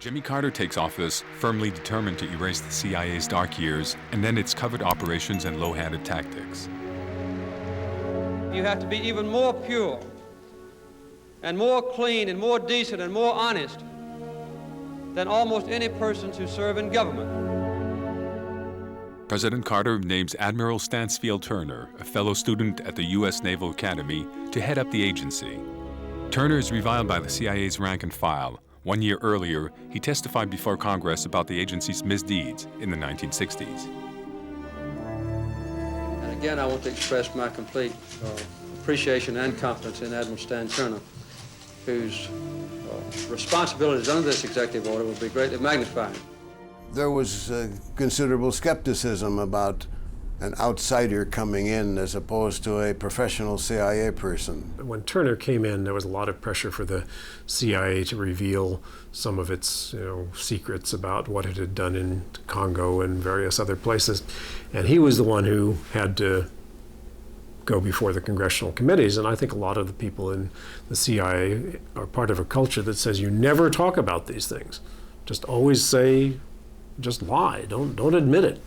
Jimmy Carter takes office firmly determined to erase the CIA's dark years and then its covert operations and low-handed tactics. You have to be even more pure and more clean and more decent and more honest than almost any persons who serve in government. President Carter names Admiral Stansfield Turner, a fellow student at the U.S. Naval Academy, to head up the agency. Turner is reviled by the CIA's rank and file. 1 year earlier, he testified before Congress about the agency's misdeeds in the 1960s. And again, I want to express my complete appreciation and confidence in Admiral Stan Turner, whose responsibilities under this executive order will be greatly magnified. There was considerable skepticism about an outsider coming in as opposed to a professional CIA person. When Turner came in, there was a lot of pressure for the CIA to reveal some of its secrets about what it had done in Congo and various other places. And he was the one who had to go before the congressional committees. And I think a lot of the people in the CIA are part of a culture that says you never talk about these things. Just always say, just lie, don't admit it.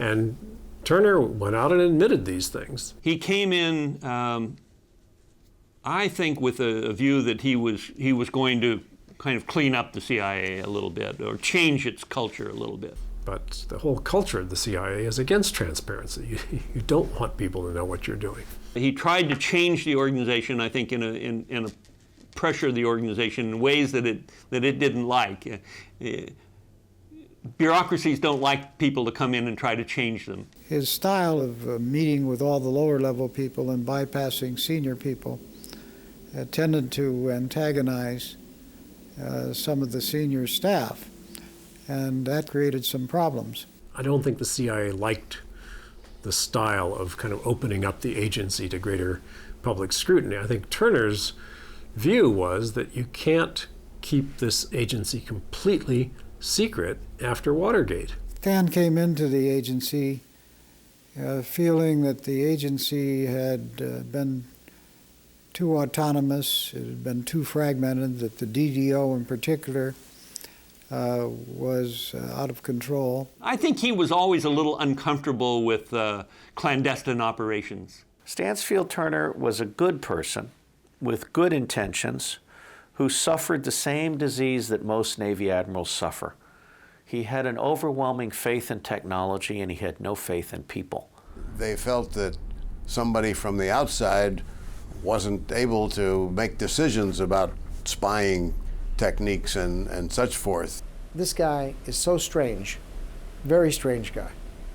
And Turner went out and admitted these things. He came in, I think, with a view that he was going to kind of clean up the CIA a little bit or change its culture a little bit. But the whole culture of the CIA is against transparency. You don't want people to know what you're doing. He tried to change the organization, I think, in a pressure the organization in ways that it didn't like. Bureaucracies don't like people to come in and try to change them. His style of meeting with all the lower level people and bypassing senior people tended to antagonize some of the senior staff, and that created some problems. I don't think the CIA liked the style of kind of opening up the agency to greater public scrutiny. I think Turner's view was that you can't keep this agency completely secret after Watergate. Stan came into the agency feeling that the agency had been too autonomous, it had been too fragmented, that the DDO in particular was out of control. I think he was always a little uncomfortable with clandestine operations. Stansfield Turner was a good person with good intentions who suffered the same disease that most Navy admirals suffer. He had an overwhelming faith in technology and he had no faith in people. They felt that somebody from the outside wasn't able to make decisions about spying techniques and such forth. This guy is so strange, very strange guy,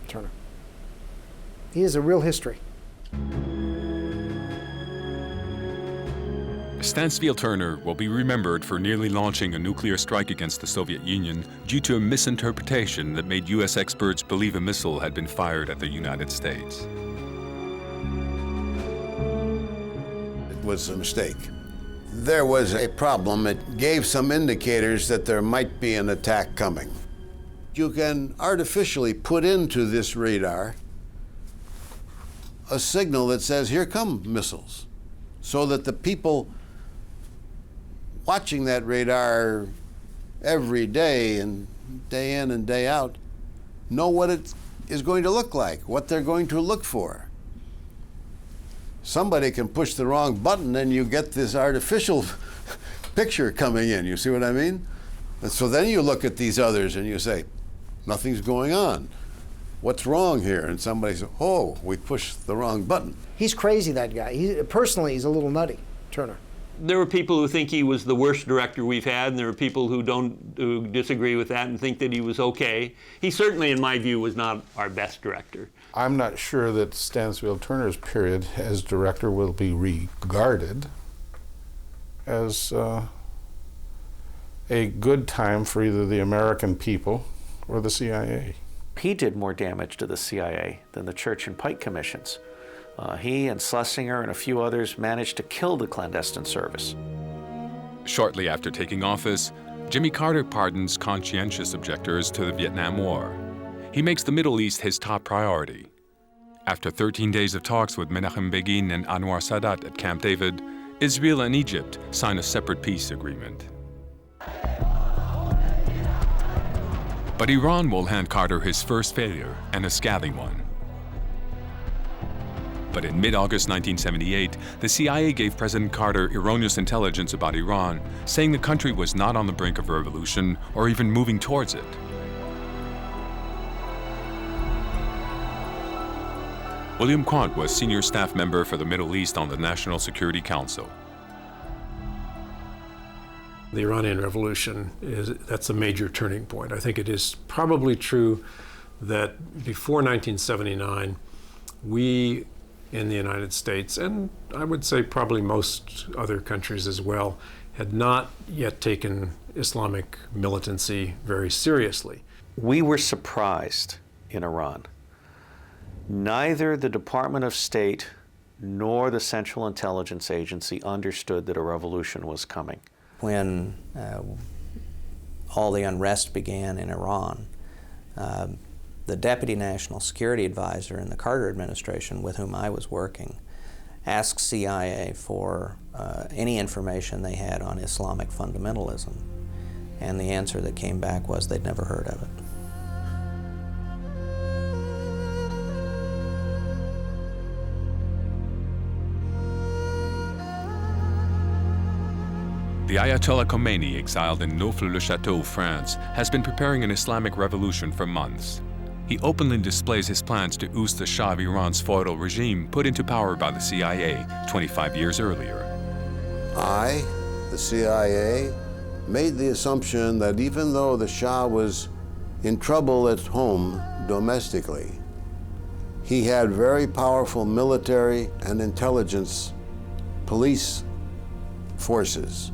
Turner. He has a real history. Stansfield Turner will be remembered for nearly launching a nuclear strike against the Soviet Union due to a misinterpretation that made U.S. experts believe a missile had been fired at the United States. It was a mistake. There was a problem. It gave some indicators that there might be an attack coming. You can artificially put into this radar a signal that says, here come missiles, so that the people watching that radar every day and day in and day out know what it is going to look like, what they're going to look for. Somebody can push the wrong button and you get this artificial picture coming in, you see what I mean? And so then you look at these others and you say, nothing's going on. What's wrong here? And somebody says, oh, we pushed the wrong button. He's crazy, that guy. Personally, he's a little nutty, Turner. There were people who think he was the worst director we've had, and there are people who disagree with that and think that he was okay. He certainly, in my view, was not our best director. I'm not sure that Stansfield Turner's period as director will be regarded as a good time for either the American people or the CIA. He did more damage to the CIA than the Church and Pike commissions. He and Schlesinger and a few others managed to kill the clandestine service. Shortly after taking office, Jimmy Carter pardons conscientious objectors to the Vietnam War. He makes the Middle East his top priority. After 13 days of talks with Menachem Begin and Anwar Sadat at Camp David, Israel and Egypt sign a separate peace agreement. But Iran will hand Carter his first failure, and a scathing one. But in mid-August 1978, the CIA gave President Carter erroneous intelligence about Iran, saying the country was not on the brink of revolution or even moving towards it. William Quandt was senior staff member for the Middle East on the National Security Council. The Iranian Revolution, that's a major turning point. I think it is probably true that before 1979, we in the United States, and I would say probably most other countries as well, had not yet taken Islamic militancy very seriously. We were surprised in Iran. Neither the Department of State nor the Central Intelligence Agency understood that a revolution was coming. When all the unrest began in Iran, the Deputy National Security Advisor in the Carter administration, with whom I was working, asked CIA for any information they had on Islamic fundamentalism. And the answer that came back was they'd never heard of it. The Ayatollah Khomeini, exiled in Neauphle-le-Château, France, has been preparing an Islamic revolution for months. He openly displays his plans to oust the Shah of Iran's feudal regime put into power by the CIA 25 years earlier. I, the CIA, made the assumption that even though the Shah was in trouble at home domestically, he had very powerful military and intelligence police forces,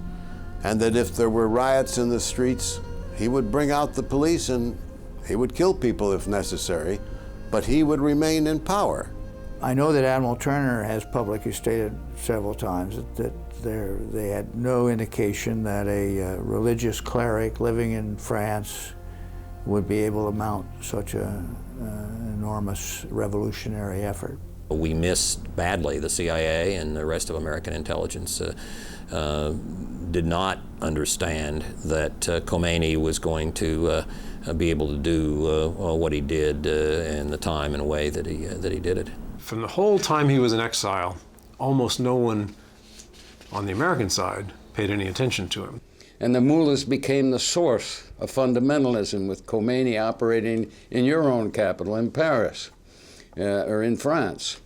and that if there were riots in the streets, he would bring out the police and he would kill people if necessary, but he would remain in power. I know that Admiral Turner has publicly stated several times that they had no indication that a religious cleric living in France would be able to mount such an enormous revolutionary effort. We missed badly. The CIA and the rest of American intelligence did not understand that Khomeini was going to be able to do what he did in the time and way that he did it. From the whole time he was in exile, almost no one on the American side paid any attention to him. And the mullahs became the source of fundamentalism, with Khomeini operating in your own capital, in Paris, or in France.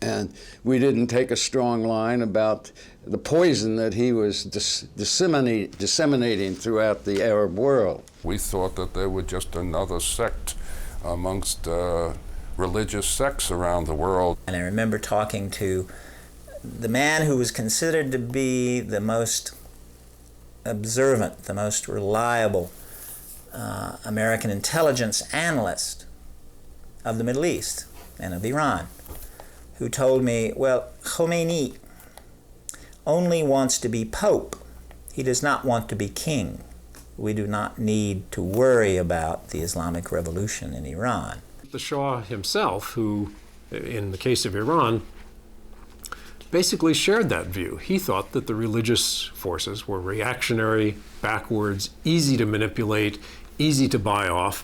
And we didn't take a strong line about the poison that he was disseminating throughout the Arab world. We thought that they were just another sect amongst religious sects around the world. And I remember talking to the man who was considered to be the most observant, the most reliable American intelligence analyst of the Middle East and of Iran, who told me, well, Khomeini only wants to be pope. He does not want to be king. We do not need to worry about the Islamic Revolution in Iran. The Shah himself, who, in the case of Iran, basically shared that view. He thought that the religious forces were reactionary, backwards, easy to manipulate, easy to buy off,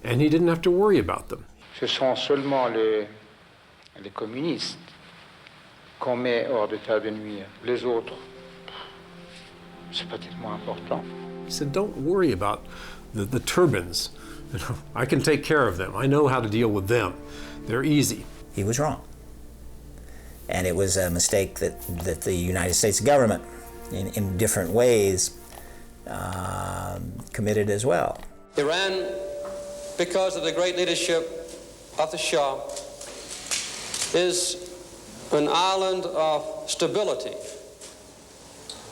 and he didn't have to worry about them. Ce sont seulement les communistes qu'on met hors d'état de nuire. Les autres, c'est pas tellement important. He said, don't worry about the turbans. You know, I can take care of them. I know how to deal with them. They're easy. He was wrong. And it was a mistake that the United States government, in different ways, committed as well. Iran, because of the great leadership of the Shah, is an island of stability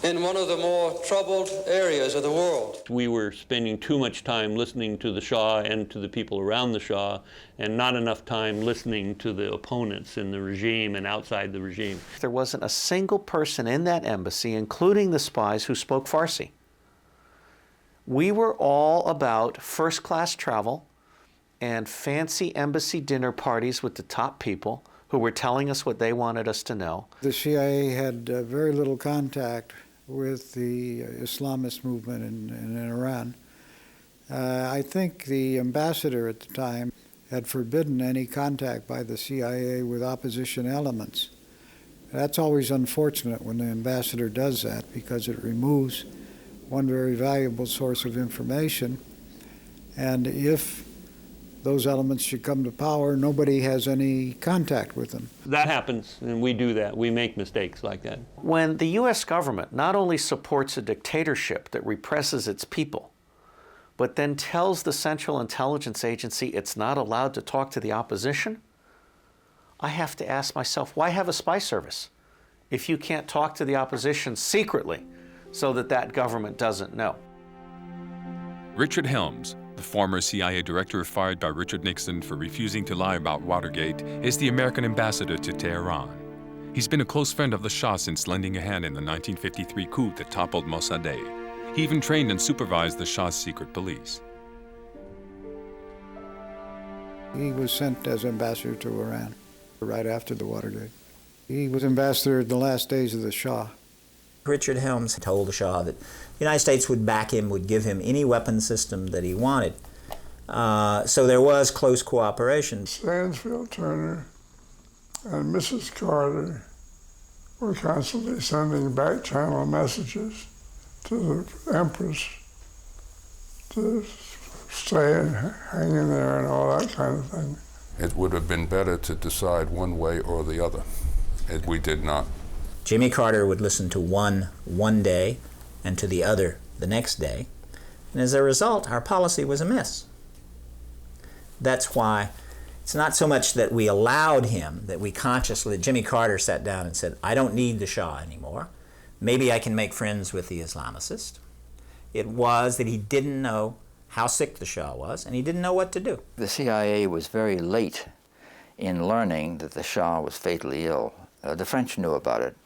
in one of the more troubled areas of the world. We were spending too much time listening to the Shah and to the people around the Shah, and not enough time listening to the opponents in the regime and outside the regime. There wasn't a single person in that embassy, including the spies, who spoke Farsi. We were all about first-class travel and fancy embassy dinner parties with the top people who were telling us what they wanted us to know. The CIA had very little contact with the Islamist movement in Iran. I think the ambassador at the time had forbidden any contact by the CIA with opposition elements. That's always unfortunate when the ambassador does that, because it removes one very valuable source of information. And if those elements should come to power, nobody has any contact with them. That happens, and we do that. We make mistakes like that. When the U.S. government not only supports a dictatorship that represses its people, but then tells the Central Intelligence Agency it's not allowed to talk to the opposition, I have to ask myself, why have a spy service if you can't talk to the opposition secretly so that that government doesn't know? Richard Helms, the former CIA director fired by Richard Nixon for refusing to lie about Watergate, is the American ambassador to Tehran. He's been a close friend of the Shah since lending a hand in the 1953 coup that toppled Mossadegh. He even trained and supervised the Shah's secret police. He was sent as ambassador to Iran right after the Watergate. He was ambassador in the last days of the Shah. Richard Helms told the Shah that the United States would back him, would give him any weapon system that he wanted. So there was close cooperation. Stansfield, Turner, and Mrs. Carter were constantly sending back-channel messages to the Empress to stay and hang in there and all that kind of thing. It would have been better to decide one way or the other. We did not. Jimmy Carter would listen to one day and to the other the next day. And as a result, our policy was amiss. That's why it's not so much that we allowed him, that we consciously, Jimmy Carter sat down and said, I don't need the Shah anymore. Maybe I can make friends with the Islamicist. It was that he didn't know how sick the Shah was, and he didn't know what to do. The CIA was very late in learning that the Shah was fatally ill. The French knew about it,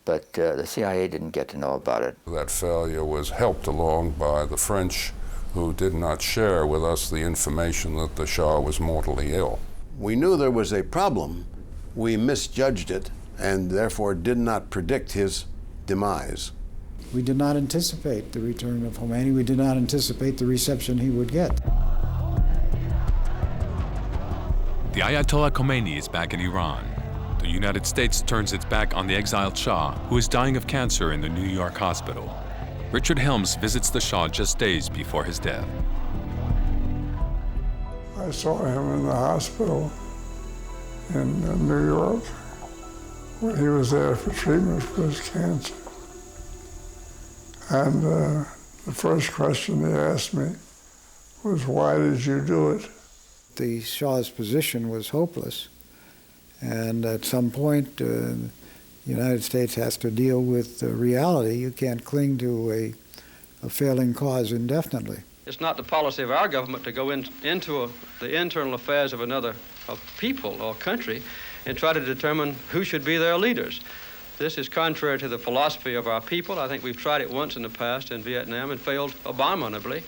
but the CIA didn't get to know about it. That failure was helped along by the French, who did not share with us the information that the Shah was mortally ill. We knew there was a problem. We misjudged it and therefore did not predict his demise. We did not anticipate the return of Khomeini. We did not anticipate the reception he would get. The Ayatollah Khomeini is back in Iran. The United States turns its back on the exiled Shah, who is dying of cancer in the New York hospital. Richard Helms visits the Shah just days before his death. I saw him in the hospital in New York when he was there for treatment for his cancer. And the first question they asked me was, why did you do it? The Shah's position was hopeless. And at some point, the United States has to deal with reality. You can't cling to a failing cause indefinitely. It's not the policy of our government to go into the internal affairs of another people or country and try to determine who should be their leaders. This is contrary to the philosophy of our people. I think we've tried it once in the past in Vietnam and failed abominably.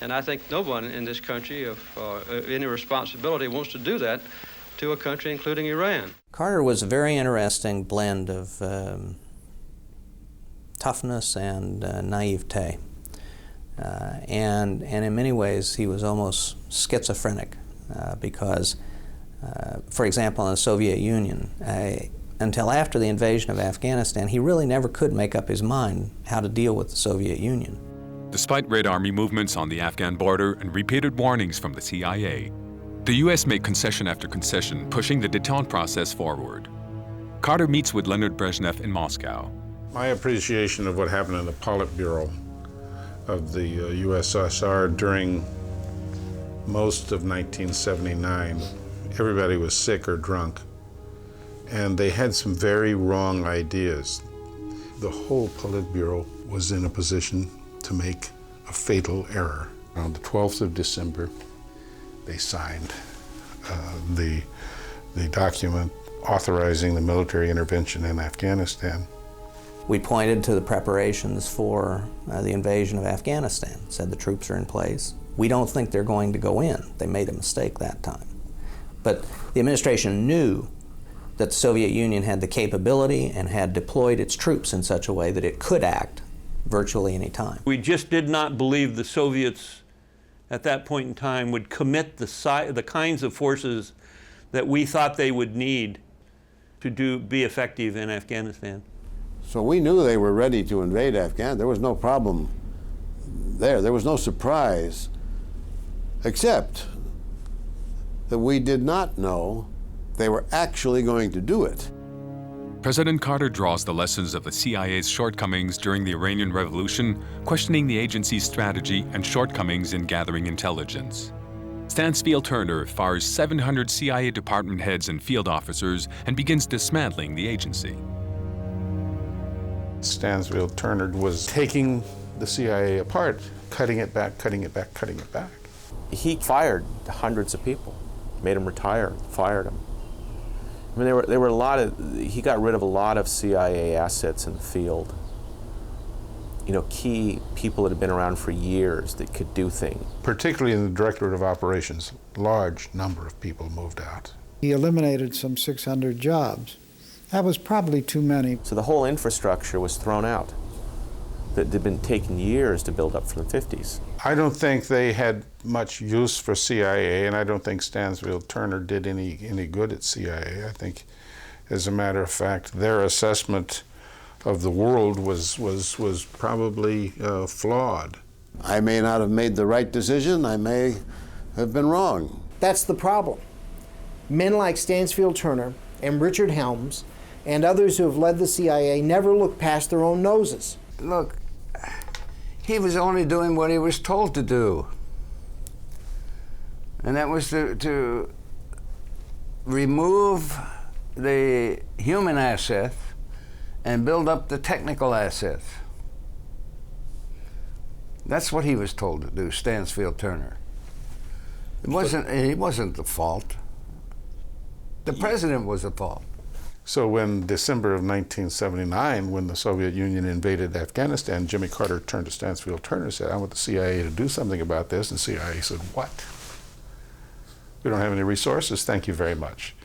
And I think no one in this country of any responsibility wants to do that to a country including Iran. Carter was a very interesting blend of toughness and naivete. And in many ways, he was almost schizophrenic because, for example, in the Soviet Union, until after the invasion of Afghanistan, he really never could make up his mind how to deal with the Soviet Union. Despite Red Army movements on the Afghan border and repeated warnings from the CIA, the U.S. made concession after concession, pushing the détente process forward. Carter meets with Leonid Brezhnev in Moscow. My appreciation of what happened in the Politburo of the USSR during most of 1979, everybody was sick or drunk, and they had some very wrong ideas. The whole Politburo was in a position to make a fatal error. On the 12th of December, they signed the document authorizing the military intervention in Afghanistan. We pointed to the preparations for the invasion of Afghanistan, said the troops are in place. We don't think they're going to go in. They made a mistake that time. But the administration knew that the Soviet Union had the capability and had deployed its troops in such a way that it could act virtually any time. We just did not believe the Soviets at that point in time would commit the kinds of forces that we thought they would need to be effective in Afghanistan. So we knew they were ready to invade Afghanistan. There was no problem there. There was no surprise, except that we did not know they were actually going to do it. President Carter draws the lessons of the CIA's shortcomings during the Iranian Revolution, questioning the agency's strategy and shortcomings in gathering intelligence. Stansfield Turner fires 700 CIA department heads and field officers and begins dismantling the agency. Stansfield Turner was taking the CIA apart, cutting it back, cutting it back, cutting it back. He fired hundreds of people, made them retire, fired them. I mean, there were a lot of, he got rid of a lot of CIA assets in the field. You know, key people that had been around for years that could do things. Particularly in the Directorate of Operations, large number of people moved out. He eliminated some 600 jobs. That was probably too many. So the whole infrastructure was thrown out that had been taking years to build up from the 50s. I don't think they had much use for CIA, and I don't think Stansfield Turner did any good at CIA. I think, as a matter of fact, their assessment of the world was probably flawed. I may not have made the right decision. I may have been wrong. That's the problem. Men like Stansfield Turner and Richard Helms and others who have led the CIA never look past their own noses. Look, he was only doing what he was told to do. And that was to remove the human asset and build up the technical assets. That's what he was told to do, Stansfield Turner. He wasn't the fault. The president was the fault. So in December of 1979, when the Soviet Union invaded Afghanistan, Jimmy Carter turned to Stansfield Turner and said, I want the CIA to do something about this. And the CIA said, what? We don't have any resources, thank you very much.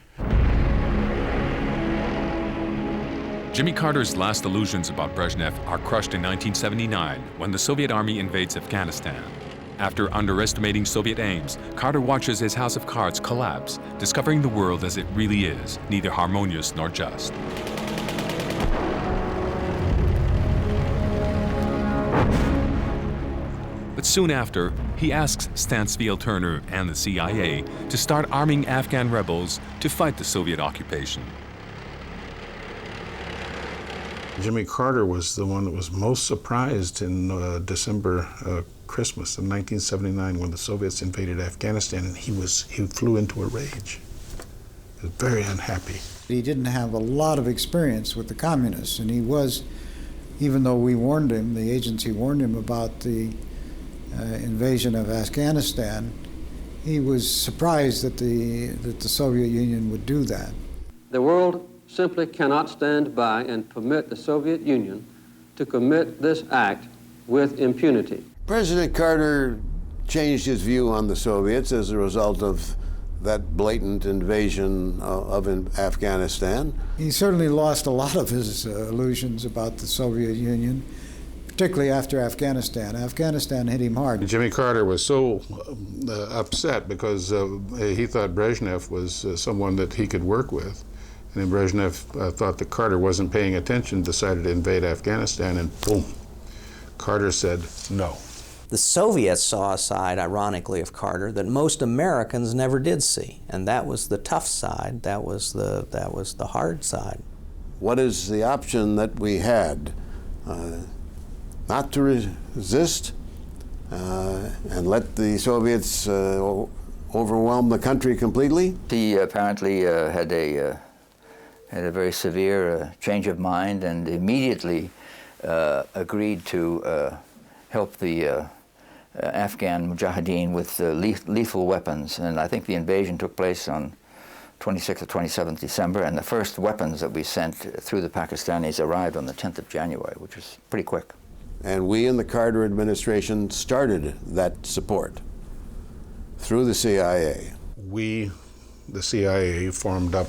Jimmy Carter's last illusions about Brezhnev are crushed in 1979 when the Soviet army invades Afghanistan. After underestimating Soviet aims, Carter watches his house of cards collapse, discovering the world as it really is, neither harmonious nor just. But soon after, he asks Stansfield Turner and the CIA to start arming Afghan rebels to fight the Soviet occupation. Jimmy Carter was the one that was most surprised in December, Christmas of 1979 when the Soviets invaded Afghanistan, and he flew into a rage. He was very unhappy. He didn't have a lot of experience with the communists, and he was, even though we warned him, the agency warned him about the invasion of Afghanistan, he was surprised that the Soviet Union would do that. The world simply cannot stand by and permit the Soviet Union to commit this act with impunity. President Carter changed his view on the Soviets as a result of that blatant invasion of Afghanistan. He certainly lost a lot of his illusions about the Soviet Union, particularly after Afghanistan. Afghanistan hit him hard. Jimmy Carter was so upset because he thought Brezhnev was someone that he could work with. And then Brezhnev thought that Carter wasn't paying attention, decided to invade Afghanistan, and boom, Carter said no. The Soviets saw a side, ironically, of Carter that most Americans never did see, and that was the tough side. That was the hard side. What is the option that we had? Not to resist and let the Soviets overwhelm the country completely? He apparently had a very severe change of mind and immediately agreed to help the Afghan Mujahideen with lethal weapons. And I think the invasion took place on 26th or 27th December, and the first weapons that we sent through the Pakistanis arrived on the 10th of January, which was pretty quick. And we in the Carter administration started that support through the CIA. We, the CIA, formed up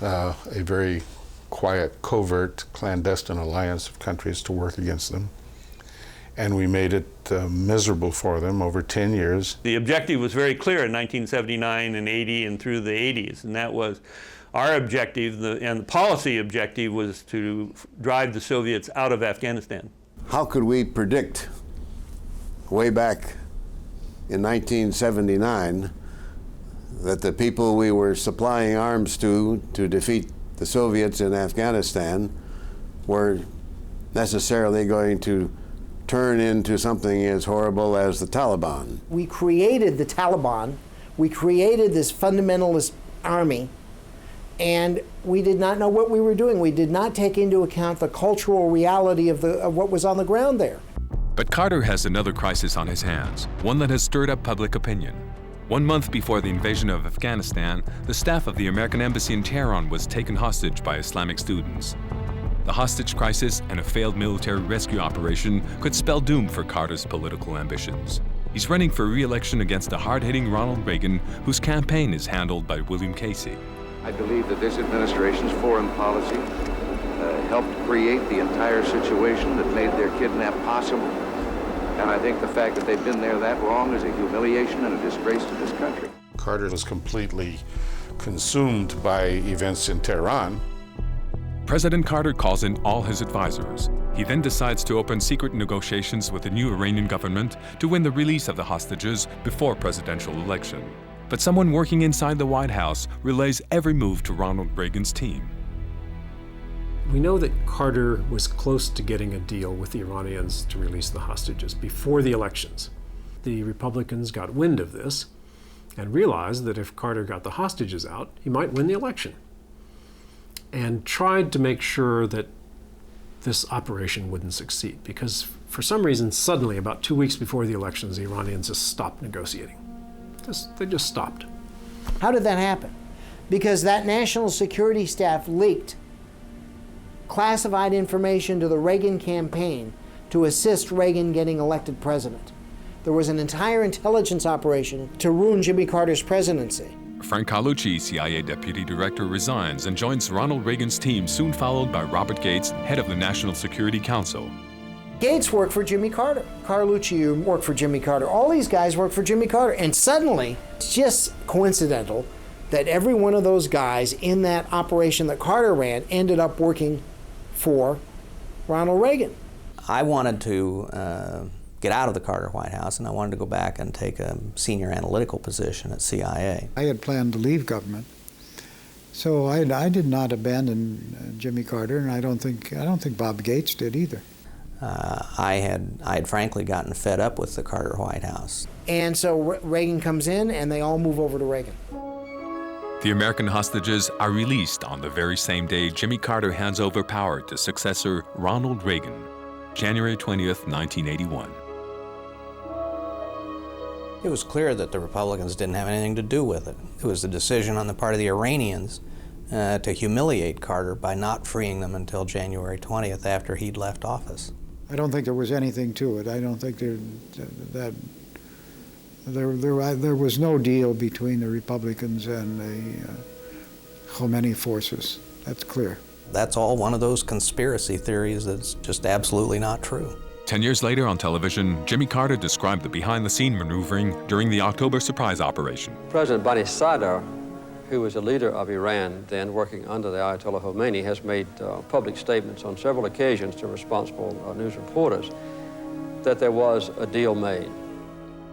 a very quiet, covert, clandestine alliance of countries to work against them. and we made it miserable for them over 10 years. The objective was very clear in 1979 and 80 and through the 80s, and that was our objective, and the policy objective was to drive the Soviets out of Afghanistan. How could we predict way back in 1979 that the people we were supplying arms to defeat the Soviets in Afghanistan were necessarily going to turn into something as horrible as the Taliban? We created the Taliban, we created this fundamentalist army, and we did not know what we were doing. We did not take into account the cultural reality of what was on the ground there. But Carter has another crisis on his hands, one that has stirred up public opinion. 1 month before the invasion of Afghanistan, the staff of the American embassy in Tehran was taken hostage by Islamic students. The hostage crisis and a failed military rescue operation could spell doom for Carter's political ambitions. He's running for re-election against a hard-hitting Ronald Reagan, whose campaign is handled by William Casey. I believe that this administration's foreign policy helped create the entire situation that made their kidnap possible. And I think the fact that they've been there that long is a humiliation and a disgrace to this country. Carter was completely consumed by events in Tehran. President Carter calls in all his advisors. He then decides to open secret negotiations with the new Iranian government to win the release of the hostages before presidential election. But someone working inside the White House relays every move to Ronald Reagan's team. We know that Carter was close to getting a deal with the Iranians to release the hostages before the elections. The Republicans got wind of this and realized that if Carter got the hostages out, he might win the election, and tried to make sure that this operation wouldn't succeed, because for some reason, suddenly, about 2 weeks before the elections, the Iranians just stopped negotiating. They just stopped. How did that happen? Because that national security staff leaked classified information to the Reagan campaign to assist Reagan getting elected president. There was an entire intelligence operation to ruin Jimmy Carter's presidency. Frank Carlucci, CIA Deputy Director, resigns and joins Ronald Reagan's team, soon followed by Robert Gates, head of the National Security Council. Gates worked for Jimmy Carter. Carlucci worked for Jimmy Carter. All these guys worked for Jimmy Carter. And suddenly, it's just coincidental that every one of those guys in that operation that Carter ran ended up working for Ronald Reagan. I wanted to get out of the Carter White House, and I wanted to go back and take a senior analytical position at CIA. I had planned to leave government, so I did not abandon Jimmy Carter, and I don't think Bob Gates did either. I had frankly gotten fed up with the Carter White House. And so Reagan comes in, and they all move over to Reagan. The American hostages are released on the very same day Jimmy Carter hands over power to successor Ronald Reagan, January 20th, 1981. It was clear that the Republicans didn't have anything to do with it. It was a decision on the part of the Iranians to humiliate Carter by not freeing them until January 20th after he'd left office. I don't think there was anything to it. I don't think there was no deal between the Republicans and the Khomeini forces. That's clear. That's all one of those conspiracy theories that's just absolutely not true. 10 years later on television, Jimmy Carter described the behind-the-scene maneuvering during the October surprise operation. President Bani Sadr, who was a leader of Iran then working under the Ayatollah Khomeini, has made public statements on several occasions to responsible news reporters that there was a deal made.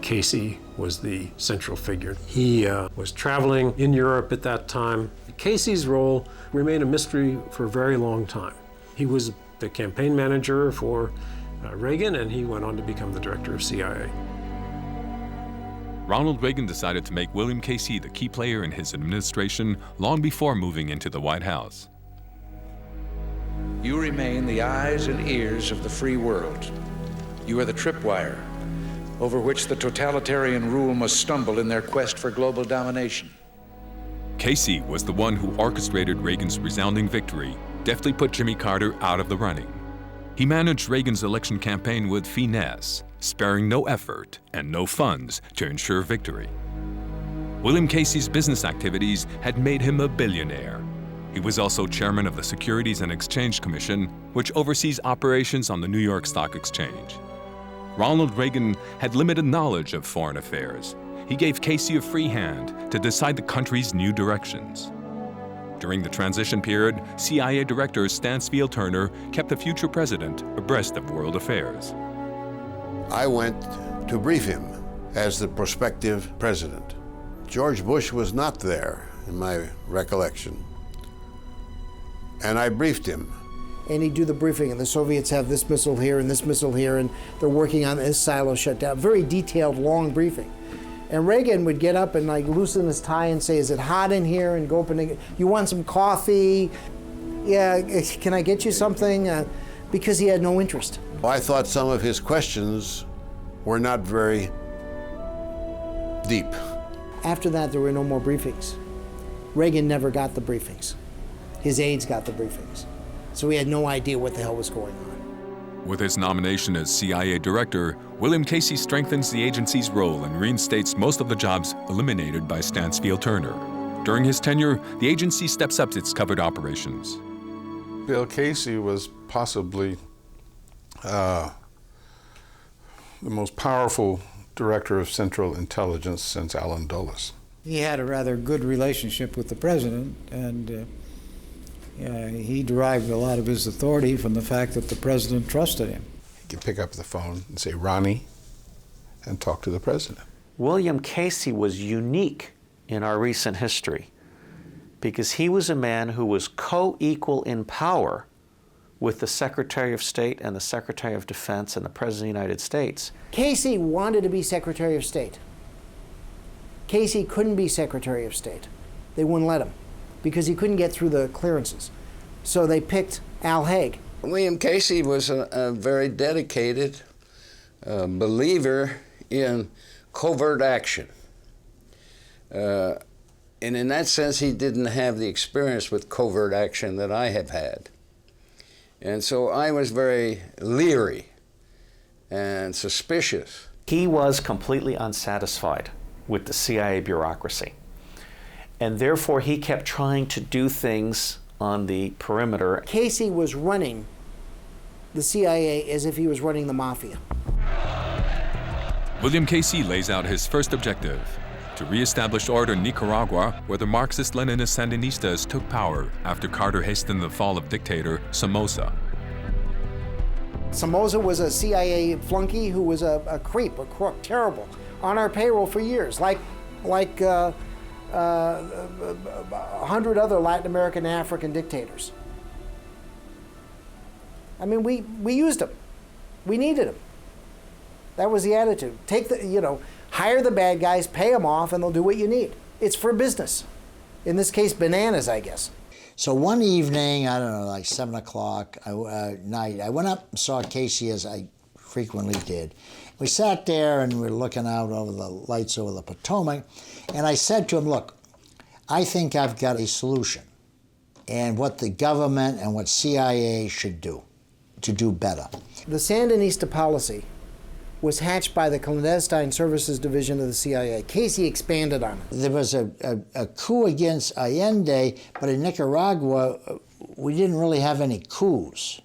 Casey was the central figure. He was traveling in Europe at that time. Casey's role remained a mystery for a very long time. He was the campaign manager for Reagan, and he went on to become the director of CIA. Ronald Reagan decided to make William Casey the key player in his administration long before moving into the White House. You remain the eyes and ears of the free world. You are the tripwire over which the totalitarian rule must stumble in their quest for global domination. Casey was the one who orchestrated Reagan's resounding victory, deftly put Jimmy Carter out of the running. He managed Reagan's election campaign with finesse, sparing no effort and no funds to ensure victory. William Casey's business activities had made him a billionaire. He was also chairman of the Securities and Exchange Commission, which oversees operations on the New York Stock Exchange. Ronald Reagan had limited knowledge of foreign affairs. He gave Casey a free hand to decide the country's new directions. During the transition period, CIA Director Stansfield Turner kept the future president abreast of world affairs. I went to brief him as the prospective president. George Bush was not there, in my recollection. And I briefed him. And he'd do the briefing, and the Soviets have this missile here and this missile here, and they're working on this silo shutdown. Very detailed, long briefing. And Reagan would get up and like loosen his tie and say, "Is it hot in here?" And go up and, "You want some coffee? Yeah, can I get you something?" Because he had no interest. I thought some of his questions were not very deep. After that, there were no more briefings. Reagan never got the briefings. His aides got the briefings. So he had no idea what the hell was going on. With his nomination as CIA director, William Casey strengthens the agency's role and reinstates most of the jobs eliminated by Stansfield Turner. During his tenure, the agency steps up its covert operations. Bill Casey was possibly the most powerful director of Central Intelligence since Allen Dulles. He had a rather good relationship with the president, and he derived a lot of his authority from the fact that the president trusted him. He could pick up the phone and say, "Ronnie," and talk to the president. William Casey was unique in our recent history because he was a man who was co-equal in power with the Secretary of State and the Secretary of Defense and the President of the United States. Casey wanted to be Secretary of State. Casey couldn't be Secretary of State. They wouldn't let him because he couldn't get through the clearances. So they picked Al Haig. William Casey was a very dedicated believer in covert action. And in that sense, he didn't have the experience with covert action that I have had. And so I was very leery and suspicious. He was completely unsatisfied with the CIA bureaucracy. And therefore, he kept trying to do things on the perimeter. Casey was running the CIA as if he was running the mafia. William Casey lays out his first objective: to reestablish order in Nicaragua, where the Marxist-Leninist Sandinistas took power after Carter hastened the fall of dictator Somoza. Somoza was a CIA flunky who was a creep, a crook, terrible, on our payroll for years, like 100 other Latin American and African dictators. I mean, we used them. We needed them. That was the attitude. Hire the bad guys, pay them off, and they'll do what you need. It's for business. In this case, bananas, I guess. So one evening, I don't know, like 7 o'clock night, I went up and saw Casey, as I frequently did. We sat there and we were looking out over the lights over the Potomac, and I said to him, "Look, I think I've got a solution, and what the government and what CIA should do to do better." The Sandinista policy was hatched by the Clandestine Services Division of the CIA. Casey expanded on it. There was a coup against Allende, but in Nicaragua, we didn't really have any coups.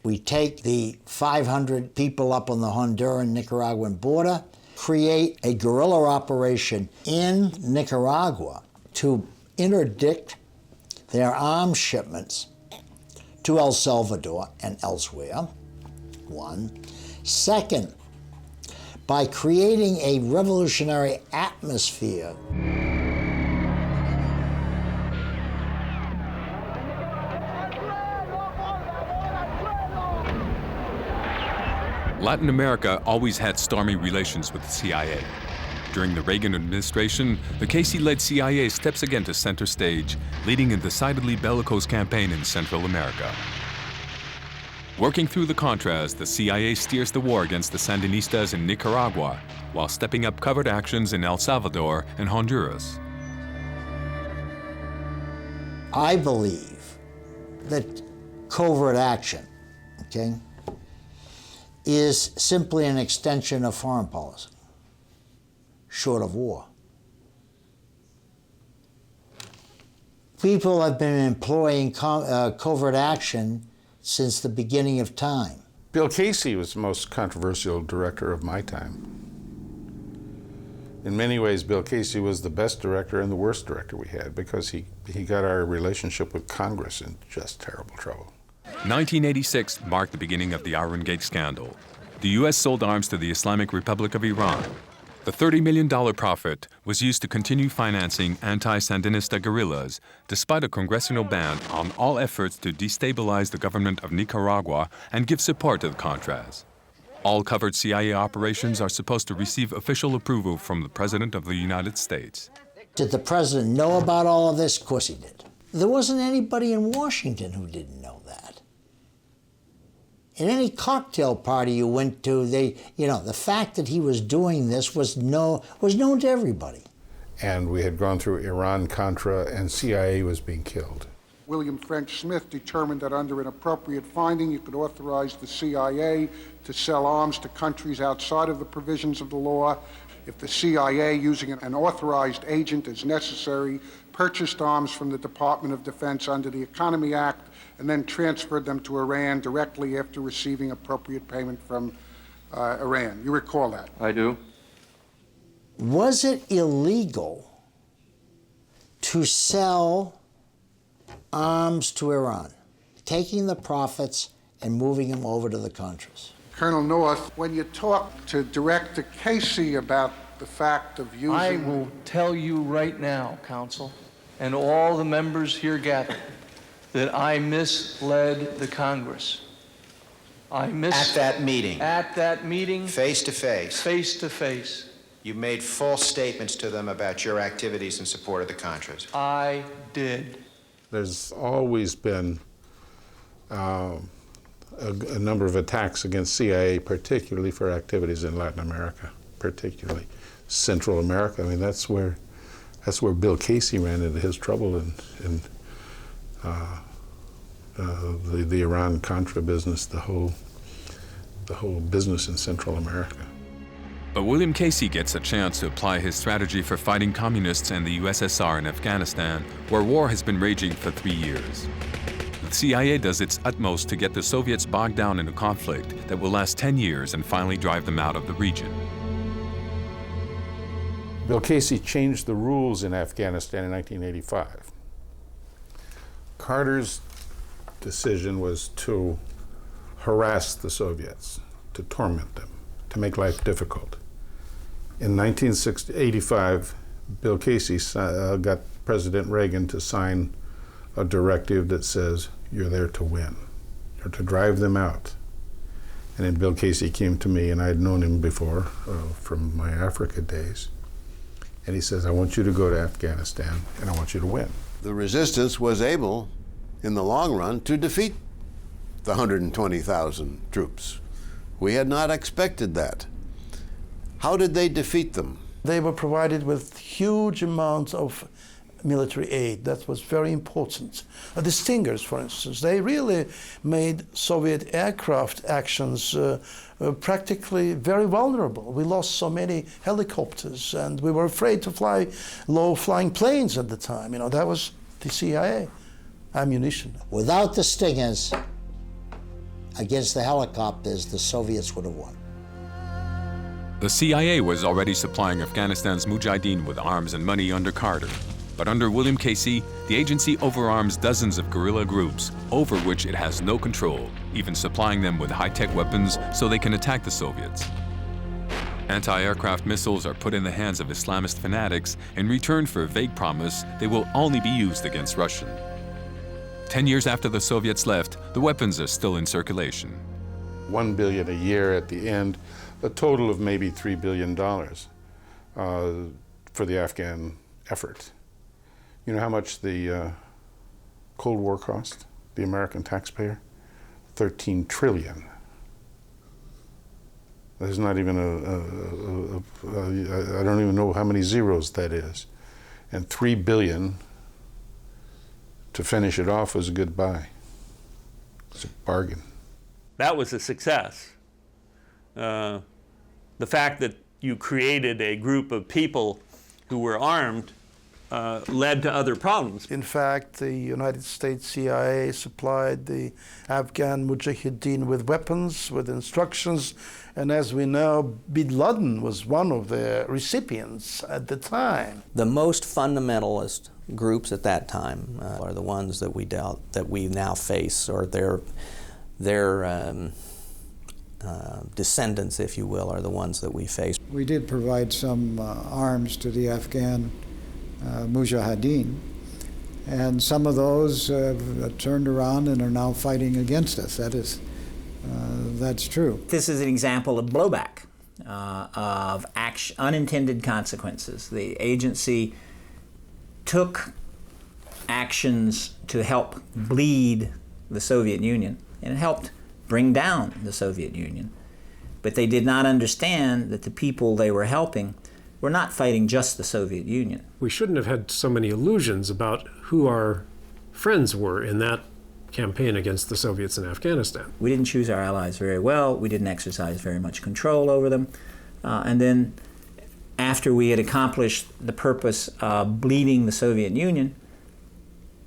We take the 500 people up on the Honduran-Nicaraguan border, create a guerrilla operation in Nicaragua to interdict their arms shipments to El Salvador and elsewhere, one. Second, by creating a revolutionary atmosphere. Latin America always had stormy relations with the CIA. During the Reagan administration, the Casey-led CIA steps again to center stage, leading a decidedly bellicose campaign in Central America. Working through the Contras, the CIA steers the war against the Sandinistas in Nicaragua, while stepping up covert actions in El Salvador and Honduras. I believe that covert action, is simply an extension of foreign policy, short of war. People have been employing covert action since the beginning of time. Bill Casey was the most controversial director of my time. In many ways, Bill Casey was the best director and the worst director we had because he got our relationship with Congress in just terrible trouble. 1986 marked the beginning of the Watergate scandal. The U.S. sold arms to the Islamic Republic of Iran. The $30 million profit was used to continue financing anti-Sandinista guerrillas, despite a congressional ban on all efforts to destabilize the government of Nicaragua and give support to the Contras. All covert CIA operations are supposed to receive official approval from the President of the United States. Did the President know about all of this? Of course he did. There wasn't anybody in Washington who didn't know that. In any cocktail party you went to, the fact that he was doing this was known to everybody. And we had gone through Iran-Contra, and CIA was being killed. William French Smith determined that under an appropriate finding, you could authorize the CIA to sell arms to countries outside of the provisions of the law. If the CIA, using an authorized agent as necessary, purchased arms from the Department of Defense under the Economy Act and then transferred them to Iran directly after receiving appropriate payment from Iran. You recall that? I do. Was it illegal to sell arms to Iran, taking the profits and moving them over to the Contras? Colonel North, when you talk to Director Casey about the fact of using... I will tell you right now, Counsel, and all the members here gathered, that I misled the Congress. At that meeting? At that meeting. Face to face? Face to face. You made false statements to them about your activities in support of the Contras? I did. There's always been a number of attacks against CIA, particularly for activities in Latin America, particularly Central America. I mean, that's where Bill Casey ran into his trouble in the Iran-Contra business, the whole business in Central America. But William Casey gets a chance to apply his strategy for fighting communists and the USSR in Afghanistan, where war has been raging for 3 years. The CIA does its utmost to get the Soviets bogged down in a conflict that will last 10 years and finally drive them out of the region. Bill Casey changed the rules in Afghanistan in 1985. Carter's decision was to harass the Soviets, to torment them, to make life difficult. In 1985, Bill Casey got President Reagan to sign a directive that says, you're there to win, or to drive them out. And then Bill Casey came to me, and I'd known him before from my Africa days. And he says, I want you to go to Afghanistan, and I want you to win. The resistance was able, in the long run, to defeat the 120,000 troops. We had not expected that. How did they defeat them? They were provided with huge amounts of military aid. That was very important. The Stingers, for instance, they really made Soviet aircraft actions practically very vulnerable. We lost so many helicopters, and we were afraid to fly low-flying planes at the time. You know, that was the CIA ammunition. Without the Stingers against the helicopters, the Soviets would have won. The CIA was already supplying Afghanistan's Mujahideen with arms and money under Carter. But under William Casey, the agency overarms dozens of guerrilla groups over which it has no control, even supplying them with high-tech weapons so they can attack the Soviets. Anti-aircraft missiles are put in the hands of Islamist fanatics in return for a vague promise they will only be used against Russian. 10 years after the Soviets left, the weapons are still in circulation. $1 billion a year at the end, a total of maybe $3 billion for the Afghan effort. You know how much the Cold War cost, the American taxpayer? $13 trillion. There's not even I don't even know how many zeros that is. And $3 billion to finish it off was a good buy. It's a bargain. That was a success. The fact that you created a group of people who were armed led to other problems. In fact, the United States CIA supplied the Afghan Mujahideen with weapons, with instructions, and as we know, bin Laden was one of the recipients at the time. The most fundamentalist groups at that time are the ones that we now face, or their descendants, if you will, are the ones that we face. We did provide some arms to the Afghan Mujahideen, and some of those turned around and are now fighting against us. That's true. This is an example of blowback, of unintended consequences. The agency took actions to help bleed the Soviet Union, and it helped bring down the Soviet Union. But they did not understand that the people they were helping were not fighting just the Soviet Union. We shouldn't have had so many illusions about who our friends were in that campaign against the Soviets in Afghanistan. We didn't choose our allies very well. We didn't exercise very much control over them. And then after we had accomplished the purpose of bleeding the Soviet Union,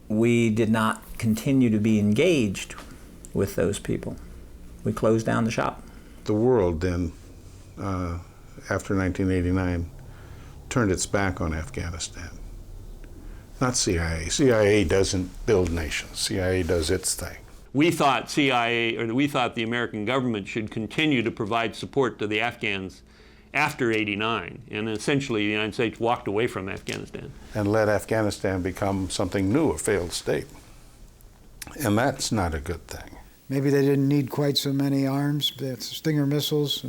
we did not continue to be engaged with those people. We closed down the shop. The world then, after 1989, turned its back on Afghanistan. Not CIA. CIA doesn't build nations. CIA does its thing. We thought the American government should continue to provide support to the Afghans after '89, and essentially the United States walked away from Afghanistan. And let Afghanistan become something new, a failed state. And that's not a good thing. Maybe they didn't need quite so many arms, Stinger missiles.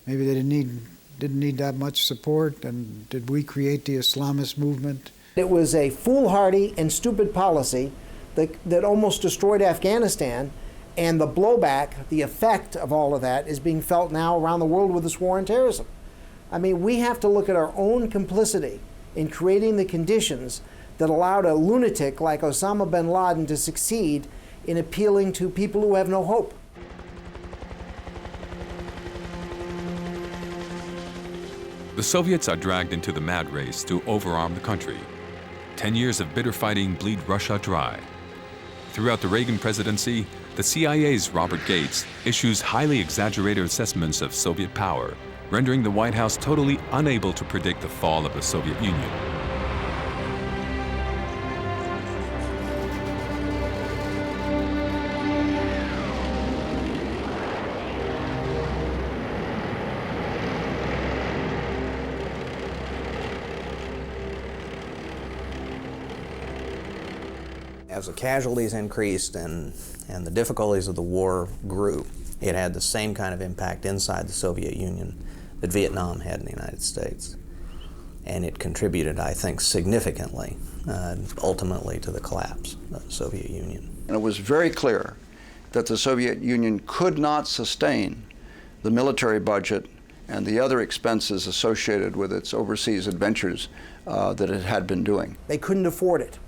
Maybe they didn't need that much support. And did we create the Islamist movement? It was a foolhardy and stupid policy that almost destroyed Afghanistan, and the blowback, the effect of all of that is being felt now around the world with this war on terrorism. I mean, we have to look at our own complicity in creating the conditions that allowed a lunatic like Osama bin Laden to succeed in appealing to people who have no hope. The Soviets are dragged into the mad race to overarm the country. 10 years of bitter fighting bleed Russia dry. Throughout the Reagan presidency, the CIA's Robert Gates issues highly exaggerated assessments of Soviet power, rendering the White House totally unable to predict the fall of the Soviet Union. As the casualties increased and the difficulties of the war grew, it had the same kind of impact inside the Soviet Union that Vietnam had in the United States. And it contributed, I think, significantly, ultimately, to the collapse of the Soviet Union. And it was very clear that the Soviet Union could not sustain the military budget and the other expenses associated with its overseas adventures that it had been doing. They couldn't afford it.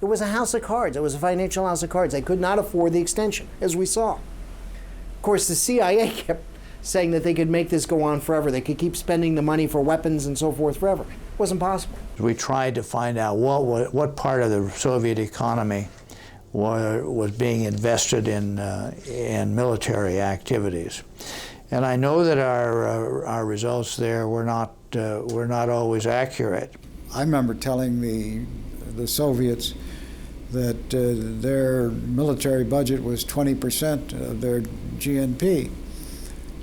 It was a house of cards. It was a financial house of cards. They could not afford the extension, as we saw. Of course, the CIA kept saying that they could make this go on forever. They could keep spending the money for weapons and so forth forever. It wasn't possible. We tried to find out what part of the Soviet economy was being invested in military activities. And I know that our results there were not always accurate. I remember telling the Soviets that their military budget was 20% of their GNP.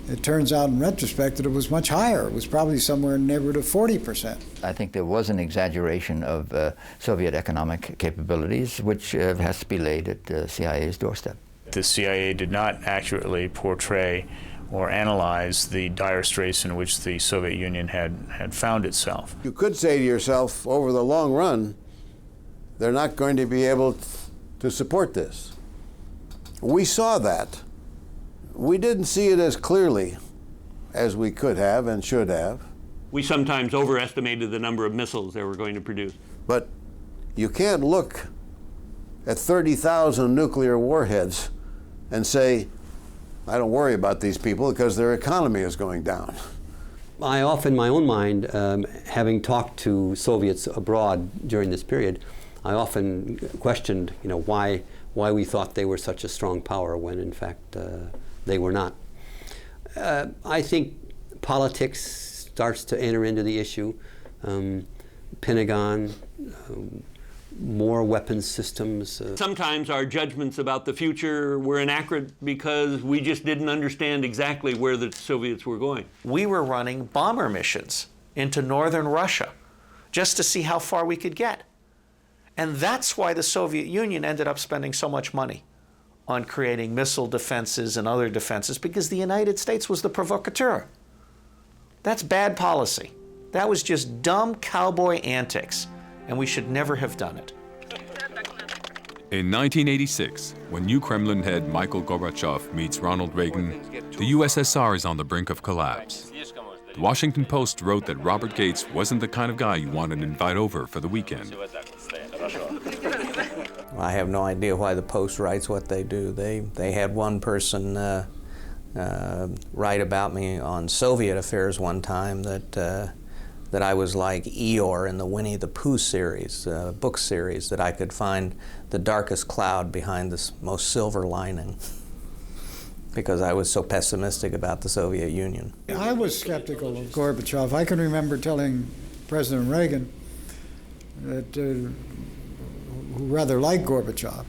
It turns out in retrospect that it was much higher. It was probably somewhere in the neighborhood of 40%. I think there was an exaggeration of Soviet economic capabilities, which has to be laid at the CIA's doorstep. The CIA did not accurately portray or analyze the dire straits in which the Soviet Union had found itself. You could say to yourself, over the long run, they're not going to be able to support this. We saw that. We didn't see it as clearly as we could have and should have. We sometimes overestimated the number of missiles they were going to produce. But you can't look at 30,000 nuclear warheads and say, I don't worry about these people because their economy is going down. I often, in my own mind, having talked to Soviets abroad during this period, I often questioned, why we thought they were such a strong power when, in fact, they were not. I think politics starts to enter into the issue. Pentagon, more weapons systems. Sometimes our judgments about the future were inaccurate because we just didn't understand exactly where the Soviets were going. We were running bomber missions into northern Russia just to see how far we could get. And that's why the Soviet Union ended up spending so much money on creating missile defenses and other defenses, because the United States was the provocateur. That's bad policy. That was just dumb cowboy antics, and we should never have done it. In 1986, when new Kremlin head Mikhail Gorbachev meets Ronald Reagan, the USSR is on the brink of collapse. The Washington Post wrote that Robert Gates wasn't the kind of guy you wanted to invite over for the weekend. I have no idea why the Post writes what they do. They had one person write about me on Soviet affairs one time that I was like Eeyore in the Winnie the Pooh series, book series, that I could find the darkest cloud behind the most silver lining, because I was so pessimistic about the Soviet Union. I was skeptical of Gorbachev. I can remember telling President Reagan that, who rather liked Gorbachev,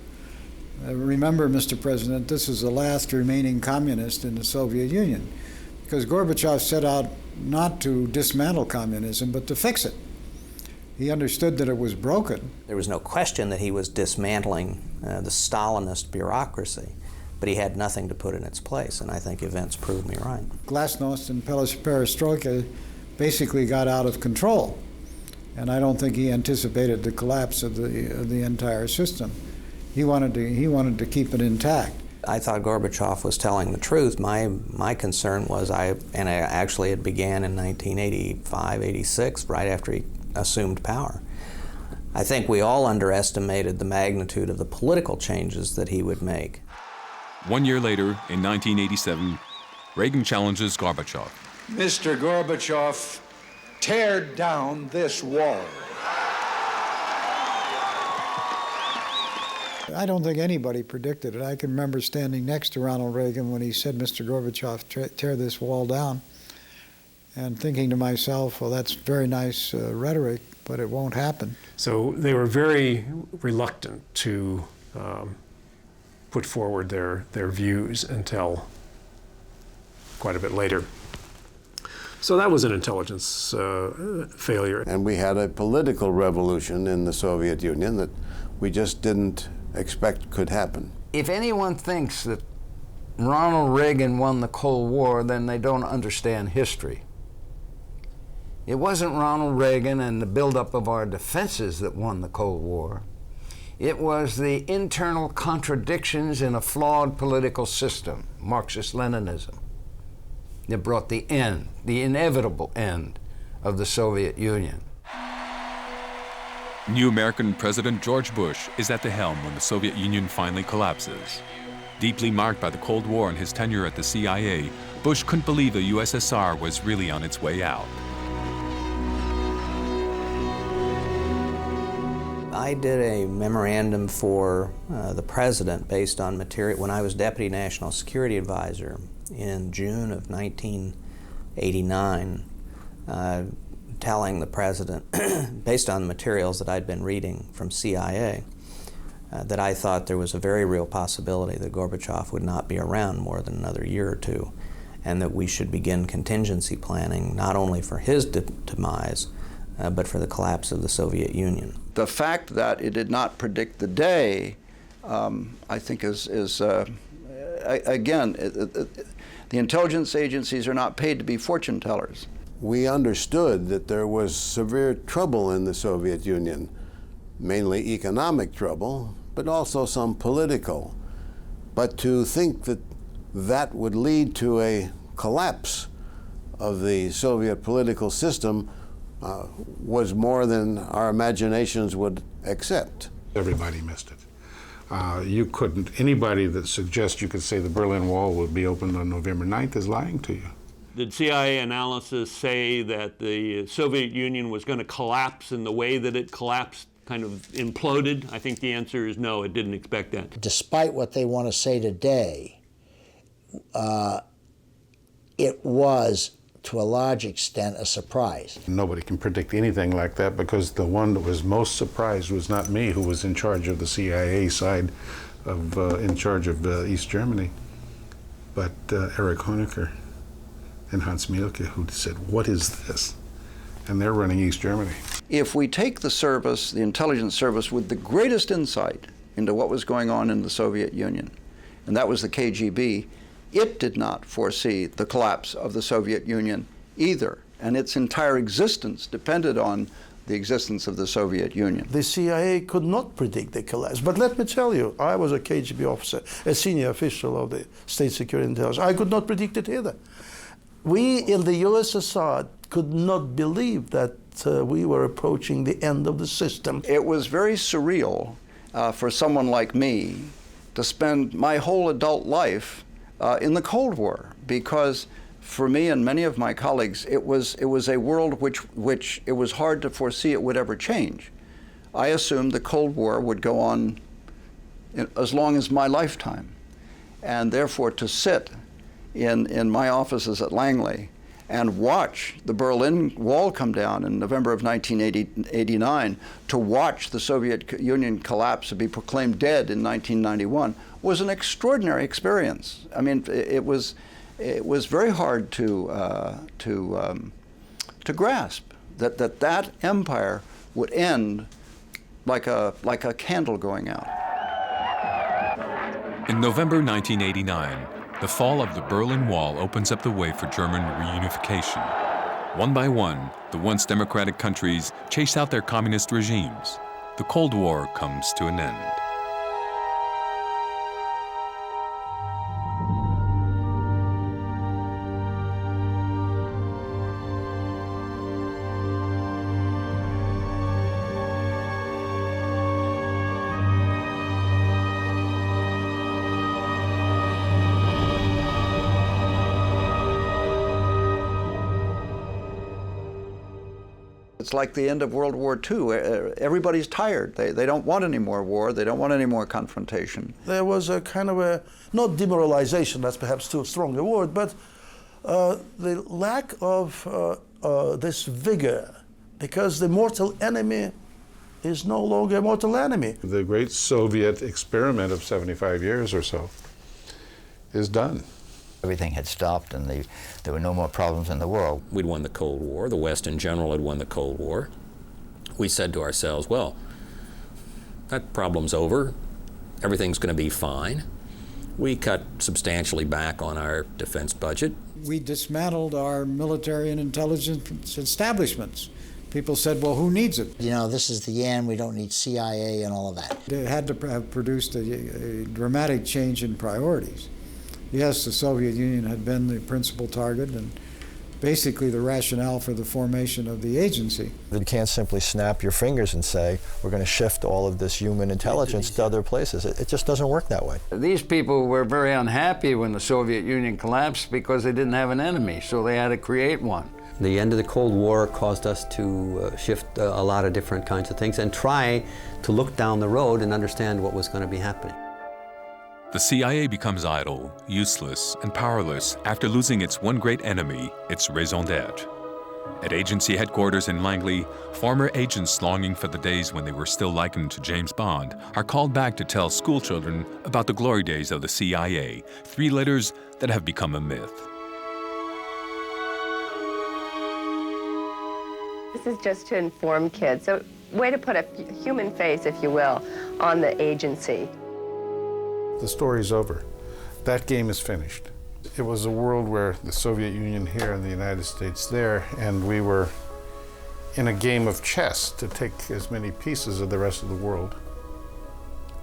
remember, Mr. President, this is the last remaining communist in the Soviet Union, because Gorbachev set out not to dismantle communism, but to fix it. He understood that it was broken. There was no question that he was dismantling the Stalinist bureaucracy, but he had nothing to put in its place, and I think events proved me right. Glasnost and Perestroika basically got out of control, and I don't think he anticipated the collapse of the entire system. He wanted to keep it intact. I thought Gorbachev was telling the truth. My concern was, and I actually it began in 1985, 86, right after he assumed power. I think we all underestimated the magnitude of the political changes that he would make. 1 year later, in 1987, Reagan challenges Gorbachev. Mr. Gorbachev, tear down this wall. I don't think anybody predicted it. I can remember standing next to Ronald Reagan when he said, Mr. Gorbachev, tear this wall down, and thinking to myself, well, that's very nice rhetoric, but it won't happen. So they were very reluctant to put forward their views until quite a bit later. So that was an intelligence failure. And we had a political revolution in the Soviet Union that we just didn't expect could happen. If anyone thinks that Ronald Reagan won the Cold War, then they don't understand history. It wasn't Ronald Reagan and the buildup of our defenses that won the Cold War. It was the internal contradictions in a flawed political system, Marxist-Leninism, that brought the end, the inevitable end of the Soviet Union. New American President George Bush is at the helm when the Soviet Union finally collapses. Deeply marked by the Cold War and his tenure at the CIA, Bush couldn't believe the USSR was really on its way out. I did a memorandum for the president based on material when I was Deputy National Security Advisor in June of 1989, telling the president, based on the materials that I'd been reading from CIA, that I thought there was a very real possibility that Gorbachev would not be around more than another year or two, and that we should begin contingency planning not only for his demise, but for the collapse of the Soviet Union. The fact that it did not predict the day, I think again, the intelligence agencies are not paid to be fortune tellers. We understood that there was severe trouble in the Soviet Union, mainly economic trouble, but also some political. But to think that that would lead to a collapse of the Soviet political system was more than our imaginations would accept. Everybody missed it. You couldn't, anybody that suggests you could say the Berlin Wall would be opened on November 9th is lying to you. Did CIA analysis say that the Soviet Union was going to collapse in the way that it collapsed, kind of imploded? I think the answer is no, it didn't expect that. Despite what they want to say today, it was, to a large extent, a surprise. Nobody can predict anything like that, because the one that was most surprised was not me, who was in charge of the CIA side of, in charge of East Germany, but Erich Honecker and Hans Mielke, who said, "What is this?" And they're running East Germany. If we take the service, the intelligence service, with the greatest insight into what was going on in the Soviet Union, and that was the KGB, it did not foresee the collapse of the Soviet Union either, and its entire existence depended on the existence of the Soviet Union. The CIA could not predict the collapse. But let me tell you, I was a KGB officer, a senior official of the State Security Intelligence. I could not predict it either. We in the USSR could not believe that we were approaching the end of the system. It was very surreal for someone like me to spend my whole adult life in the Cold War, because for me and many of my colleagues, it was a world which it was hard to foresee it would ever change. I assumed the Cold War would go on as long as my lifetime, and therefore to sit in my offices at Langley and watch the Berlin Wall come down in November of 1989, to watch the Soviet Union collapse and be proclaimed dead in 1991, was an extraordinary experience. I mean, it was very hard to grasp that empire would end like a candle going out. In November 1989, the fall of the Berlin Wall opens up the way for German reunification. One by one, the once democratic countries chase out their communist regimes. The Cold War comes to an end. It's like the end of World War II. Everybody's tired. They don't want any more war. They don't want any more confrontation. There was a kind of a, not demoralization, that's perhaps too strong a word, but the lack of this vigor, because the mortal enemy is no longer a mortal enemy. The great Soviet experiment of 75 years or so is done. Everything had stopped and there were no more problems in the world. We'd won the Cold War. The West in general had won the Cold War. We said to ourselves, well, that problem's over. Everything's going to be fine. We cut substantially back on our defense budget. We dismantled our military and intelligence establishments. People said, well, who needs it? You know, this is the end, we don't need CIA and all of that. It had to have produced a dramatic change in priorities. Yes, the Soviet Union had been the principal target and basically the rationale for the formation of the agency. You can't simply snap your fingers and say, we're going to shift all of this human intelligence to other places. It just doesn't work that way. These people were very unhappy when the Soviet Union collapsed because they didn't have an enemy, so they had to create one. The end of the Cold War caused us to shift a lot of different kinds of things and try to look down the road and understand what was going to be happening. The CIA becomes idle, useless, and powerless after losing its one great enemy, its raison d'etre. At agency headquarters in Langley, former agents longing for the days when they were still likened to James Bond are called back to tell schoolchildren about the glory days of the CIA, 3 letters that have become a myth. This is just to inform kids, so way to put a human face, if you will, on the agency. The story's over. That game is finished. It was a world where the Soviet Union here and the United States there, and we were in a game of chess to take as many pieces of the rest of the world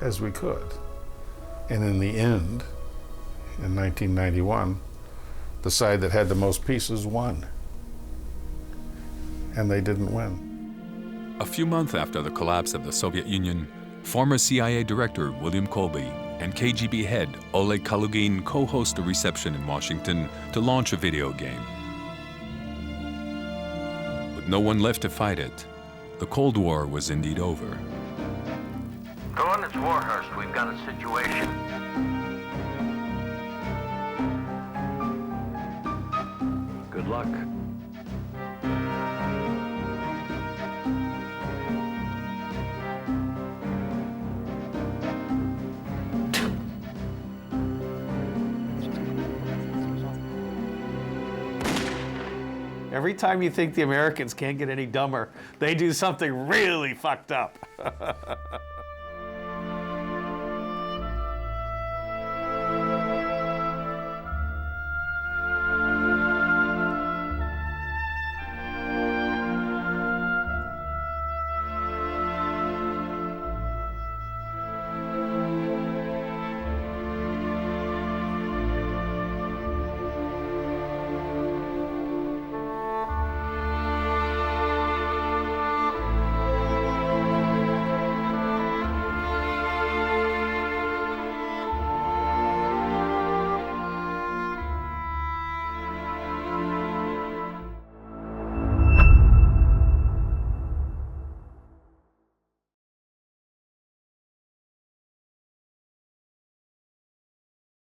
as we could. And in the end, in 1991, the side that had the most pieces won. And they didn't win. A few months after the collapse of the Soviet Union, former CIA Director William Colby and KGB head Oleg Kalugin co-host a reception in Washington to launch a video game. no one left to fight it. The Cold War was indeed over. Coordinates Warhurst, we've got a situation. Good luck. Every time you think the Americans can't get any dumber, they do something really fucked up.